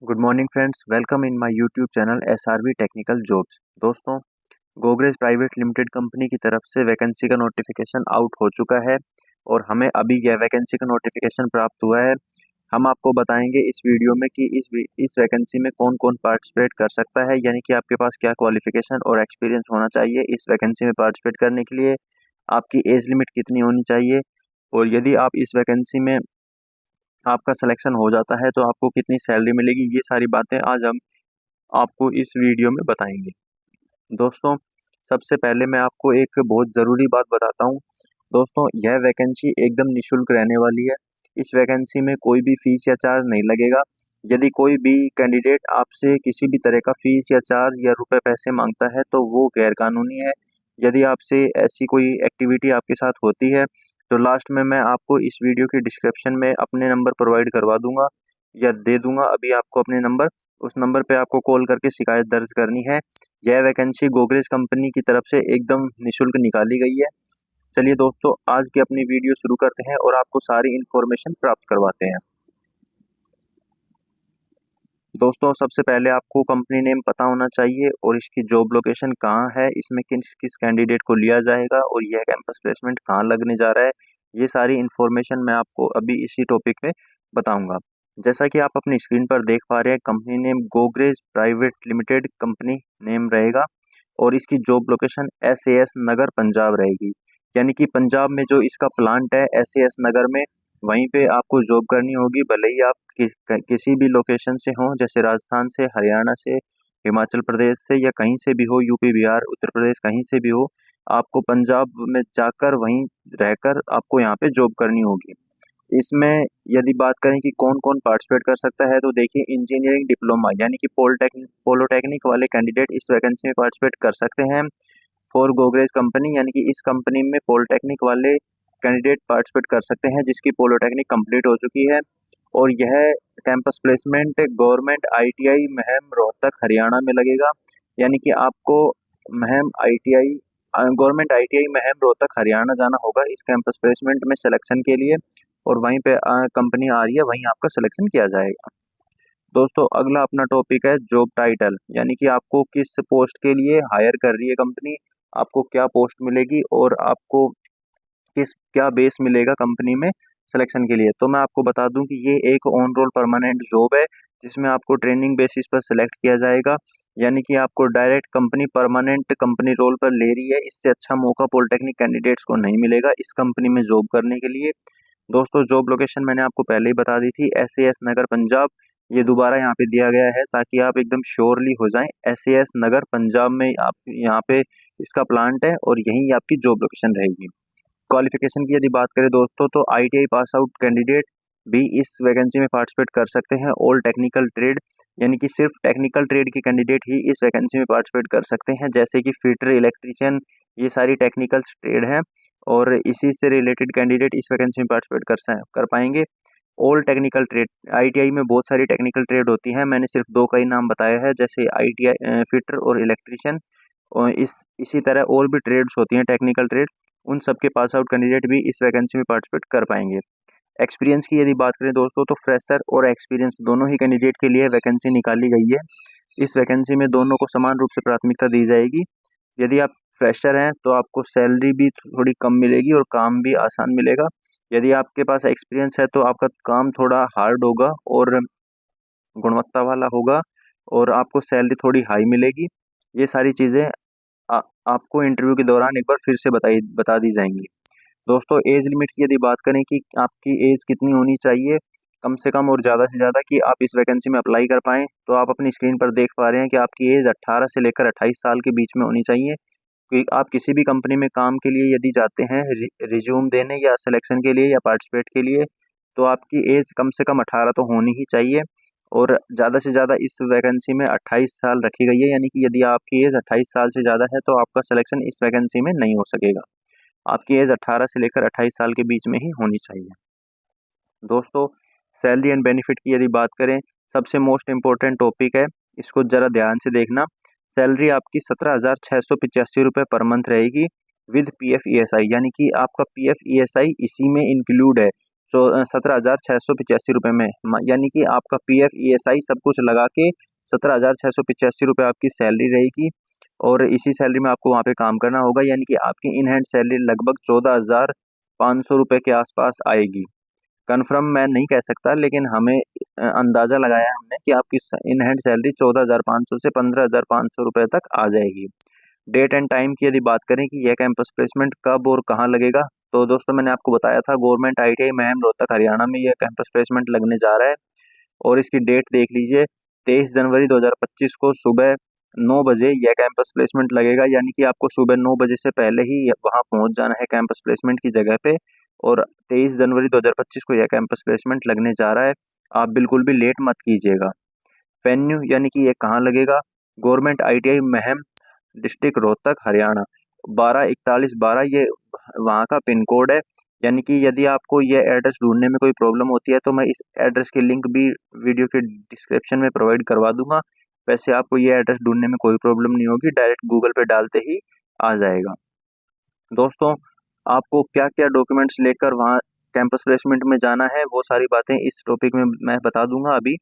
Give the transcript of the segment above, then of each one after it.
Good morning friends, welcome in my YouTube channel SRV technical jobs. दोस्तों, Godrej private limited company की तरफ से vacancy का नोटिफिकेशन आउट हो चुका है और हमें अभी यह वैकेंसी का नोटिफिकेशन प्राप्त हुआ है। हम आपको बताएंगे इस वीडियो में कि इस वैकेंसी में कौन कौन पार्टिसिपेट कर सकता है, यानी कि आपके पास क्या क्वालिफिकेशन और एक्सपीरियंस होना चाहिए इस वैकेंसी में पार्टिसिपेट करने के लिए, आपकी एज लिमिट कितनी होनी चाहिए और यदि आप इस वैकेंसी में आपका सिलेक्शन हो जाता है तो आपको कितनी सैलरी मिलेगी। ये सारी बातें आज हम आपको इस वीडियो में बताएंगे। दोस्तों, सबसे पहले मैं आपको एक बहुत ज़रूरी बात बताता हूँ। दोस्तों, यह वैकेंसी एकदम निःशुल्क रहने वाली है। इस वैकेंसी में कोई भी फीस या चार्ज नहीं लगेगा। यदि कोई भी कैंडिडेट आपसे किसी भी तरह का फीस या चार्ज या रुपए पैसे मांगता है तो वो गैरकानूनी है। यदि आपसे ऐसी कोई एक्टिविटी आपके साथ होती है तो लास्ट में मैं आपको इस वीडियो के डिस्क्रिप्शन में अपने नंबर प्रोवाइड करवा दूंगा या दे दूंगा अभी आपको अपने नंबर। उस नंबर पे आपको कॉल करके शिकायत दर्ज करनी है। यह वैकेंसी गोदरेज कंपनी की तरफ से एकदम निःशुल्क निकाली गई है। चलिए दोस्तों, आज की अपनी वीडियो शुरू करते हैं और आपको सारी इन्फॉर्मेशन प्राप्त करवाते हैं। दोस्तों, सबसे पहले आपको कंपनी नेम पता होना चाहिए और इसकी जॉब लोकेशन कहाँ है, इसमें किस किस कैंडिडेट को लिया जाएगा और यह कैंपस प्लेसमेंट कहाँ लगने जा रहा है। ये सारी इन्फॉर्मेशन मैं आपको अभी इसी टॉपिक में बताऊंगा। जैसा कि आप अपनी स्क्रीन पर देख पा रहे हैं, company name Godrej private limited company name रहेगा और इसकी जॉब लोकेशन SAS नगर पंजाब रहेगी। यानी कि पंजाब में जो इसका प्लांट है SAS नगर में, वहीं पे आपको जॉब करनी होगी, भले ही आप किसी भी लोकेशन से हों, जैसे राजस्थान से, हरियाणा से, हिमाचल प्रदेश से या कहीं से भी हो, यूपी बिहार उत्तर प्रदेश कहीं से भी हो, आपको पंजाब में जाकर वहीं रहकर आपको यहाँ पे जॉब करनी होगी। इसमें यदि बात करें कि कौन कौन पार्टिसिपेट कर सकता है तो देखिए, इंजीनियरिंग डिप्लोमा यानी कि पोलोटेक्निक वाले कैंडिडेट इस वैकेंसी में पार्टिसिपेट कर सकते हैं। फॉर गोदरेज कंपनी, यानी कि इस कंपनी में पॉलिटेक्निक वाले कैंडिडेट पार्टिसिपेट कर सकते हैं जिसकी पॉलिटेक्निक कंप्लीट हो चुकी है। और यह campus placement government ITI Maham Rohtak Haryana में लगेगा। यानी कि आपको Maham ITI government ITI Maham Rohtak Haryana जाना होगा इस कैंपस प्लेसमेंट में सिलेक्शन के लिए और वहीं पे कंपनी आ रही है, वहीं आपका सिलेक्शन किया जाएगा। दोस्तों, अगला अपना टॉपिक है जॉब टाइटल, यानी कि आपको किस पोस्ट के लिए हायर कर रही है कंपनी, आपको क्या पोस्ट मिलेगी और आपको किस क्या बेस मिलेगा कंपनी में सिलेक्शन के लिए। तो मैं आपको बता दूं कि ये एक ऑन रोल परमानेंट जॉब है जिसमें आपको ट्रेनिंग बेसिस पर सिलेक्ट किया जाएगा। यानी कि आपको direct company permanent company role पर ले रही है। इससे अच्छा मौका पॉलिटेक्निक कैंडिडेट्स को नहीं मिलेगा इस कंपनी में जॉब करने के लिए। दोस्तों, जॉब लोकेशन मैंने आपको पहले ही बता दी थी, SAS नगर पंजाब। ये दोबारा यहाँ पे दिया गया है ताकि आप एकदम श्योरली हो जाएं। SAS नगर पंजाब में आप यहाँ पे इसका प्लांट है और यहीं आपकी जॉब लोकेशन रहेगी। क्वालिफिकेशन की यदि बात करें दोस्तों, तो ITI पास आउट कैंडिडेट भी इस वैकेंसी में पार्टिसिपेट कर सकते हैं। ऑल टेक्निकल ट्रेड, यानी कि सिर्फ टेक्निकल ट्रेड के कैंडिडेट ही इस वैकेंसी में पार्टिसिपेट कर सकते हैं, जैसे कि फिटर, इलेक्ट्रीशियन, ये सारी टेक्निकल ट्रेड हैं और इसी से रिलेटेड कैंडिडेट इस वैकेंसी में पार्टिसिपेट कर पाएंगे। ऑल टेक्निकल ट्रेड, ITI में बहुत सारी टेक्निकल ट्रेड होती हैं, मैंने सिर्फ दो का ही नाम बताया है, जैसे ITI फिटर और इलेक्ट्रीशियन। और इसी तरह और भी ट्रेड्स होती हैं टेक्निकल ट्रेड, उन सबके पास आउट कैंडिडेट भी इस वैकेंसी में पार्टिसिपेट कर पाएंगे। एक्सपीरियंस की यदि बात करें दोस्तों, तो फ्रेशर और एक्सपीरियंस दोनों ही कैंडिडेट के लिए वैकेंसी निकाली गई है। इस वैकेंसी में दोनों को समान रूप से प्राथमिकता दी जाएगी। यदि आप फ्रेशर हैं तो आपको सैलरी भी थोड़ी कम मिलेगी और काम भी आसान मिलेगा। यदि आपके पास एक्सपीरियंस है तो आपका काम थोड़ा हार्ड होगा और गुणवत्ता वाला होगा और आपको सैलरी थोड़ी हाई मिलेगी। ये सारी चीज़ें आपको इंटरव्यू के दौरान एक बार फिर से बता दी जाएंगी। दोस्तों, एज लिमिट की यदि बात करें कि आपकी एज कितनी होनी चाहिए, कम से कम और ज़्यादा से ज़्यादा, कि आप इस वैकेंसी में अप्लाई कर पाएँ, तो आप अपनी स्क्रीन पर देख पा रहे हैं कि आपकी एज 18 से लेकर 28 साल के बीच में होनी चाहिए। कि आप किसी भी कंपनी में काम के लिए यदि जाते हैं, रिज्यूम देने या सिलेक्शन के लिए या पार्टिसिपेट के लिए, तो आपकी एज कम से कम 18 तो होनी ही चाहिए और ज़्यादा से ज़्यादा इस वैकेंसी में 28 साल रखी गई है। यानी कि यदि आपकी एज 28 साल से ज़्यादा है तो आपका सिलेक्शन इस वैकेंसी में नहीं हो सकेगा। आपकी एज 18 से लेकर 28 साल के बीच में ही होनी चाहिए। दोस्तों, सैलरी एंड बेनिफिट की यदि बात करें, सबसे मोस्ट इम्पोर्टेंट टॉपिक है, इसको ज़रा ध्यान से देखना। सैलरी आपकी 17,685 रुपये पर मंथ रहेगी विद PF ESI, यानी कि आपका PF ESI इसी में इंक्लूड है। 17,685 रुपये में, यानी कि आपका PF ESI सब कुछ लगा के 17,685 रुपये आपकी सैलरी रहेगी। और इसी सैलरी में आपको वहाँ पे काम करना होगा, यानी कि आपकी इन हैंड सैलरी लगभग 14,500 रुपये के आसपास आएगी। कन्फर्म मैं नहीं कह सकता, लेकिन हमें अंदाज़ा लगाया हमने कि आपकी इन हैंड सैलरी 14,500 से 15,500 रुपये तक आ जाएगी। डेट एंड टाइम की यदि बात करें कि यह कैंपस प्लेसमेंट कब और कहाँ लगेगा, तो दोस्तों मैंने आपको बताया था गवर्नमेंट ITI महम रोहतक हरियाणा में यह कैंपस प्लेसमेंट लगने जा रहा है। और इसकी डेट देख लीजिए, 23 जनवरी 2025 को सुबह 9 बजे यह कैंपस प्लेसमेंट लगेगा, यानी कि आपको सुबह 9 बजे से पहले ही वहाँ पहुँच जाना है कैंपस प्लेसमेंट की जगह पे। और 23 जनवरी 2025 को यह कैंपस प्लेसमेंट लगने जा रहा है, आप बिल्कुल भी लेट मत कीजिएगा। वेन्यू यानी कि ये कहाँ लगेगा, government ITI Maham, district Rohtak Haryana, 124112 ये वहाँ का पिन कोड है। यानी कि यदि आपको ये एड्रेस ढूंढने में कोई प्रॉब्लम होती है तो मैं इस एड्रेस की लिंक भी वीडियो के डिस्क्रिप्शन में प्रोवाइड करवा दूंगा। वैसे आपको ये एड्रेस ढूंढने में कोई प्रॉब्लम नहीं होगी, डायरेक्ट गूगल पे डालते ही आ जाएगा। दोस्तों, आपको क्या क्या डॉक्यूमेंट्स लेकर वहाँ कैंपस प्लेसमेंट में जाना है, वो सारी बातें इस टॉपिक में मैं बता दूंगा। अभी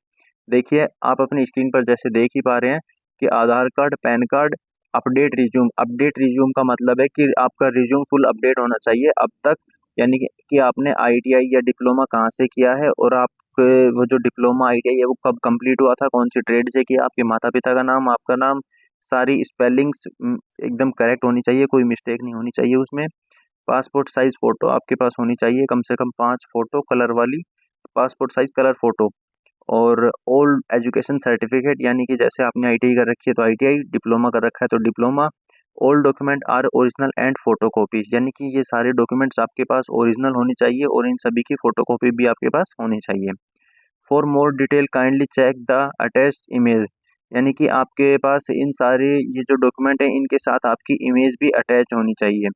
देखिए, आप अपनी स्क्रीन पर जैसे देख ही पा रहे हैं कि Aadhaar card, PAN card, update resume. Update resume का मतलब है कि आपका रिज्यूम फुल अपडेट होना चाहिए अब तक, यानी कि आपने ITI या डिप्लोमा कहाँ से किया है, और आप वो जो डिप्लोमा ITI है वो कब कंप्लीट हुआ था, कौन सी ट्रेड से किया, आपके माता पिता का नाम, आपका नाम, सारी स्पेलिंग्स एकदम करेक्ट होनी चाहिए, कोई मिस्टेक नहीं होनी चाहिए उसमें। पासपोर्ट साइज फ़ोटो आपके पास होनी चाहिए, कम से कम 5 फ़ोटो कलर वाली पासपोर्ट साइज कलर फ़ोटो। और ओल्ड एजुकेशन सर्टिफिकेट, यानी कि जैसे आपने ITI कर रखी है तो ITI, डिप्लोमा कर रखा है तो diploma. All document are original and photo copies, यानी कि ये सारे डॉक्यूमेंट्स आपके पास ओरिजिनल होनी चाहिए और इन सभी की फोटो कॉपी भी आपके पास होनी चाहिए। For more detail kindly check the attached image, यानी कि आपके पास इन सारे ये जो डॉक्यूमेंट हैं इनके साथ आपकी इमेज भी अटैच होनी चाहिए।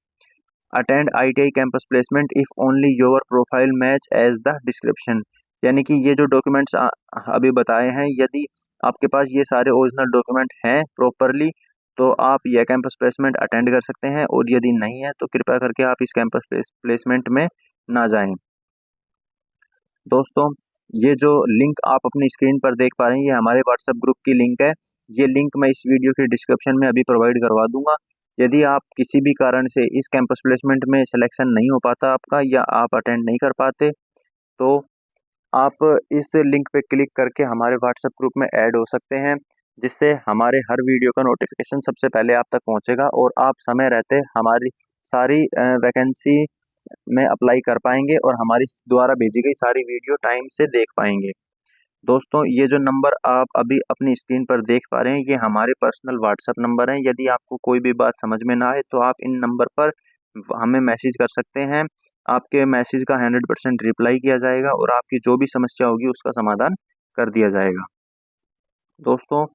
Attend ITI campus placement if only your profile match as the description, यानी कि ये जो डॉक्यूमेंट्स अभी बताए हैं, यदि आपके पास ये सारे ओरिजिनल डॉक्यूमेंट हैं प्रॉपरली तो आप यह कैंपस प्लेसमेंट अटेंड कर सकते हैं, और यदि नहीं है तो कृपया करके आप इस कैंपस प्लेसमेंट में ना जाएं। दोस्तों, ये जो लिंक आप अपनी स्क्रीन पर देख पा रहे हैं ये हमारे व्हाट्सएप ग्रुप की लिंक है। ये लिंक मैं इस वीडियो के डिस्क्रिप्शन में अभी प्रोवाइड करवा दूंगा। यदि आप किसी भी कारण से इस कैंपस प्लेसमेंट में सिलेक्शन नहीं हो पाता आपका, या आप अटेंड नहीं कर पाते, तो आप इस लिंक पे क्लिक करके हमारे व्हाट्सएप ग्रुप में ऐड हो सकते हैं, जिससे हमारे हर वीडियो का नोटिफिकेशन सबसे पहले आप तक पहुंचेगा और आप समय रहते हमारी सारी वैकेंसी में अप्लाई कर पाएंगे और हमारी द्वारा भेजी गई सारी वीडियो टाइम से देख पाएंगे। दोस्तों, ये जो नंबर आप अभी अपनी स्क्रीन पर देख पा रहे हैं ये हमारे पर्सनल व्हाट्सएप नंबर हैं। यदि आपको कोई भी बात समझ में ना आए तो आप इन नंबर पर हमें मैसेज कर सकते हैं। आपके मैसेज का 100% रिप्लाई किया जाएगा और आपकी जो भी समस्या होगी उसका समाधान कर दिया जाएगा। दोस्तों,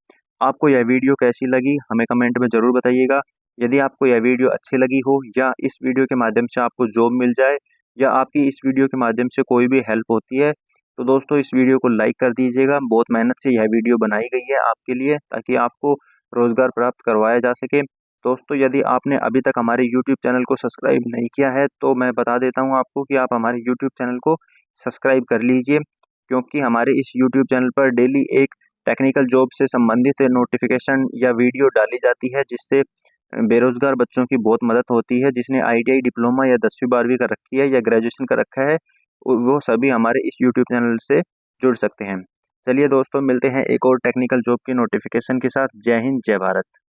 आपको यह वीडियो कैसी लगी हमें कमेंट में ज़रूर बताइएगा। यदि आपको यह वीडियो अच्छी लगी हो, या इस वीडियो के माध्यम से आपको जॉब मिल जाए, या आपकी इस वीडियो के माध्यम से कोई भी हेल्प होती है, तो दोस्तों इस वीडियो को लाइक कर दीजिएगा। बहुत मेहनत से यह वीडियो बनाई गई है आपके लिए, ताकि आपको रोज़गार प्राप्त करवाया जा सके। दोस्तों, यदि आपने अभी तक हमारे यूट्यूब चैनल को सब्सक्राइब नहीं किया है तो मैं बता देता हूँ आपको कि आप हमारे यूट्यूब चैनल को सब्सक्राइब कर लीजिए, क्योंकि हमारे इस यूट्यूब चैनल पर डेली एक टेक्निकल जॉब से संबंधित नोटिफिकेशन या वीडियो डाली जाती है, जिससे बेरोजगार बच्चों की बहुत मदद होती है। जिसने ITI, डिप्लोमा या 10वीं 12वीं कर रखी है या ग्रेजुएशन कर रखा है, वो सभी हमारे इस यूट्यूब चैनल से जुड़ सकते हैं। चलिए दोस्तों, मिलते हैं एक और टेक्निकल जॉब की नोटिफिकेशन के साथ। जय हिंद, जय भारत।